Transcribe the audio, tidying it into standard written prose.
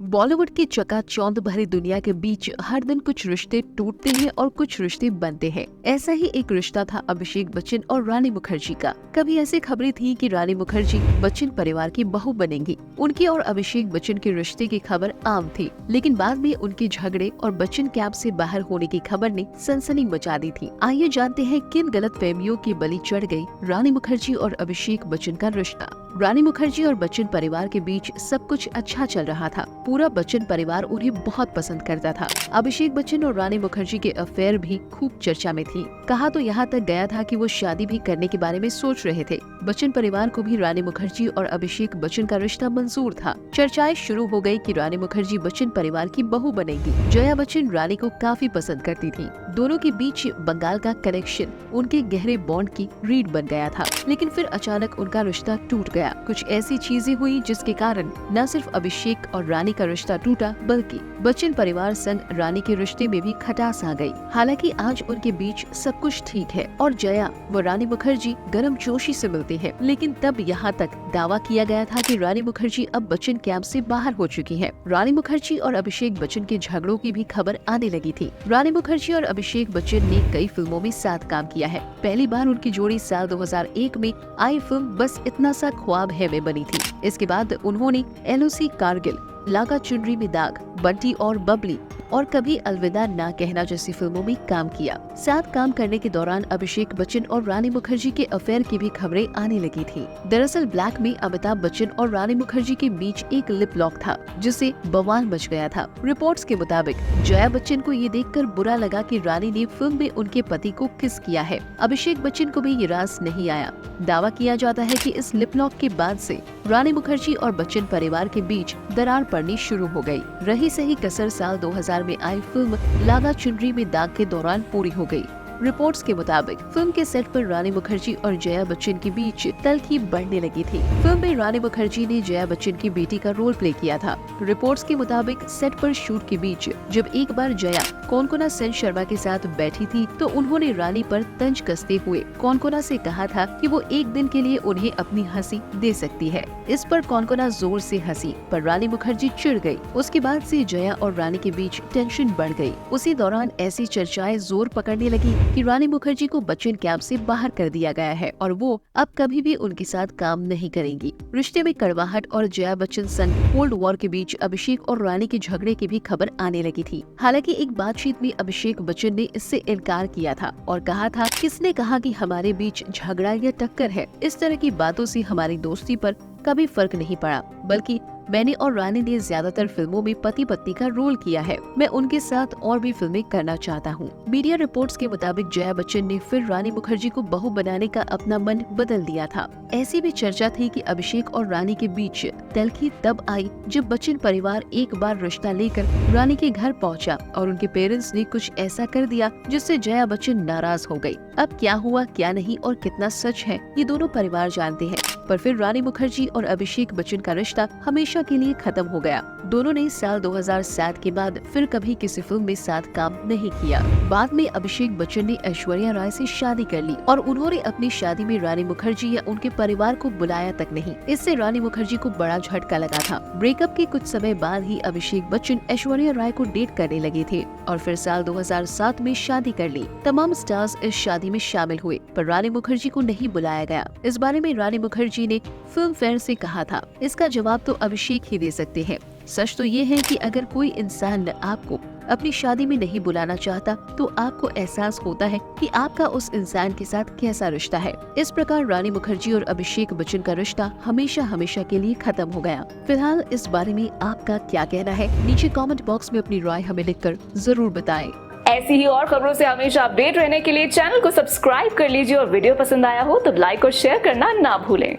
बॉलीवुड की चकाचौंध भरी दुनिया के बीच हर दिन कुछ रिश्ते टूटते हैं और कुछ रिश्ते बनते हैं। ऐसा ही एक रिश्ता था अभिषेक बच्चन और रानी मुखर्जी का। कभी ऐसी खबरें थी कि रानी मुखर्जी बच्चन परिवार की बहू बनेंगी। उनके और अभिषेक बच्चन के रिश्ते की खबर आम थी, लेकिन बाद में उनके झगड़े और बच्चन कैंप से बाहर होने की खबर ने सनसनी मचा दी थी। आइए जानते हैं किन गलतफहमियों की बलि चढ़ गई रानी मुखर्जी और अभिषेक बच्चन का रिश्ता। रानी मुखर्जी और बच्चन परिवार के बीच सब कुछ अच्छा चल रहा था। पूरा बच्चन परिवार उन्हें बहुत पसंद करता था। अभिषेक बच्चन और रानी मुखर्जी के अफेयर भी खूब चर्चा में थी। कहा तो यहाँ तक गया था कि वो शादी भी करने के बारे में सोच रहे थे। बच्चन परिवार को भी रानी मुखर्जी और अभिषेक बच्चन का रिश्ता मंजूर था। चर्चाएं शुरू हो गई कि रानी मुखर्जी बच्चन परिवार की बहू बनेगी। जया बच्चन रानी को काफी पसंद करती थी। दोनों के बीच बंगाल का कनेक्शन उनके गहरे बॉन्ड की रीढ़ बन गया था। लेकिन फिर अचानक उनका रिश्ता टूट गया। कुछ ऐसी चीजें हुई जिसके कारण न सिर्फ अभिषेक और रानी का रिश्ता टूटा, बल्कि बच्चन परिवार संग रानी के रिश्ते में भी खटास आ गई। हालांकि आज उनके बीच सब कुछ ठीक है और जया व रानी मुखर्जी गर्मजोशी से मिलते हैं। लेकिन तब यहाँ तक दावा किया गया था कि रानी मुखर्जी अब बच्चन कैंप से बाहर हो चुकी है। रानी मुखर्जी और अभिषेक बच्चन के झगड़ों की भी खबर आने लगी थी। रानी मुखर्जी और अभिषेक बच्चन ने कई फिल्मों में साथ काम किया है। पहली बार उनकी जोड़ी साल 2001 में आई फिल्म बस इतना सा ख्वाब है में बनी थी। इसके बाद उन्होंने LOC कारगिल, लागा चुनरी में दाग, बंटी और बबली और कभी अलविदा ना कहना जैसी फिल्मों में काम किया। साथ काम करने के दौरान अभिषेक बच्चन और रानी मुखर्जी के अफेयर की भी खबरें आने लगी थी। दरअसल ब्लैक में अमिताभ बच्चन और रानी मुखर्जी के बीच एक लिप लॉक था, जिससे बवाल मच गया था। रिपोर्ट्स के मुताबिक जया बच्चन को ये देखकर बुरा लगा कि रानी ने फिल्म में उनके पति को किस किया है। अभिषेक बच्चन को भी ये राज नहीं आया। दावा किया जाता है कि इस लिप लॉक के बाद से रानी मुखर्जी और बच्चन परिवार के बीच दरार पड़नी शुरू हो गई। रही सही कसर साल 2000 में आई फिल्म लागा चुनरी में दाग के दौरान पूरी हो गई। रिपोर्ट्स के मुताबिक फिल्म के सेट पर रानी मुखर्जी और जया बच्चन के बीच तल्खी बढ़ने लगी थी। फिल्म में रानी मुखर्जी ने जया बच्चन की बेटी का रोल प्ले किया था। रिपोर्ट्स के मुताबिक सेट पर शूट के बीच जब एक बार जया कोनकोना सेन शर्मा के साथ बैठी थी तो उन्होंने रानी पर तंज कसते हुए कोनकोना से कहा था कि वो एक दिन के लिए उन्हें अपनी हंसी दे सकती है। इस पर कोनकोना जोर से हंसी, पर रानी मुखर्जी चिढ़ गई। उसके बाद से जया और रानी के बीच टेंशन बढ़ गई। उसी दौरान ऐसी चर्चाएं जोर पकड़ने लगी कि रानी मुखर्जी को बच्चन कैंप से बाहर कर दिया गया है और वो अब कभी भी उनके साथ काम नहीं करेंगी। रिश्ते में कड़वाहट और जया बच्चन संग कोल्ड वॉर के बीच अभिषेक और रानी के झगड़े की भी खबर आने लगी थी। हालांकि एक बातचीत में अभिषेक बच्चन ने इससे इनकार किया था और कहा था, किसने कहा कि हमारे बीच झगड़ा या टक्कर है। इस तरह की बातों से हमारी दोस्ती पर कभी फर्क नहीं पड़ा, बल्कि मैंने और रानी ने ज्यादातर फिल्मों में पति पत्नी का रोल किया है। मैं उनके साथ और भी फिल्में करना चाहता हूँ। मीडिया रिपोर्ट्स के मुताबिक जया बच्चन ने फिर रानी मुखर्जी को बहू बनाने का अपना मन बदल दिया था। ऐसी भी चर्चा थी कि अभिषेक और रानी के बीच तल्खी तब आई जब बच्चन परिवार एक बार रिश्ता लेकर रानी के घर पहुँचा और उनके पेरेंट्स ने कुछ ऐसा कर दिया जिससे जया बच्चन नाराज हो गयी। अब क्या हुआ क्या नहीं और कितना सच है ये दोनों परिवार जानते हैं, पर फिर रानी मुखर्जी और अभिषेक बच्चन का रिश्ता हमेशा के लिए खत्म हो गया। दोनों ने साल 2007 के बाद फिर कभी किसी फिल्म में साथ काम नहीं किया। बाद में अभिषेक बच्चन ने ऐश्वर्या राय से शादी कर ली और उन्होंने अपनी शादी में रानी मुखर्जी या उनके परिवार को बुलाया तक नहीं। इससे रानी मुखर्जी को बड़ा झटका लगा था। ब्रेकअप के कुछ समय बाद ही अभिषेक बच्चन ऐश्वर्या राय को डेट करने लगे थे और फिर साल 2007 में शादी कर ली। तमाम स्टार्स इस शादी में शामिल हुए, पर रानी मुखर्जी को नहीं बुलाया गया। इस बारे में रानी मुखर्जी ने फिल्म फेयर से कहा था, इसका जवाब तो अभिषेक ही दे सकते हैं। सच तो ये है कि अगर कोई इंसान आपको अपनी शादी में नहीं बुलाना चाहता तो आपको एहसास होता है कि आपका उस इंसान के साथ कैसा रिश्ता है। इस प्रकार रानी मुखर्जी और अभिषेक बच्चन का रिश्ता हमेशा हमेशा के लिए खत्म हो गया। फिलहाल इस बारे में आपका क्या कहना है? नीचे कमेंट बॉक्स में अपनी राय हमें लिखकर जरूर बताएं। ऐसी ही और खबरों से हमेशा अपडेट रहने के लिए चैनल को सब्सक्राइब कर लीजिए और वीडियो पसंद आया हो तो लाइक और शेयर करना ना भूलें।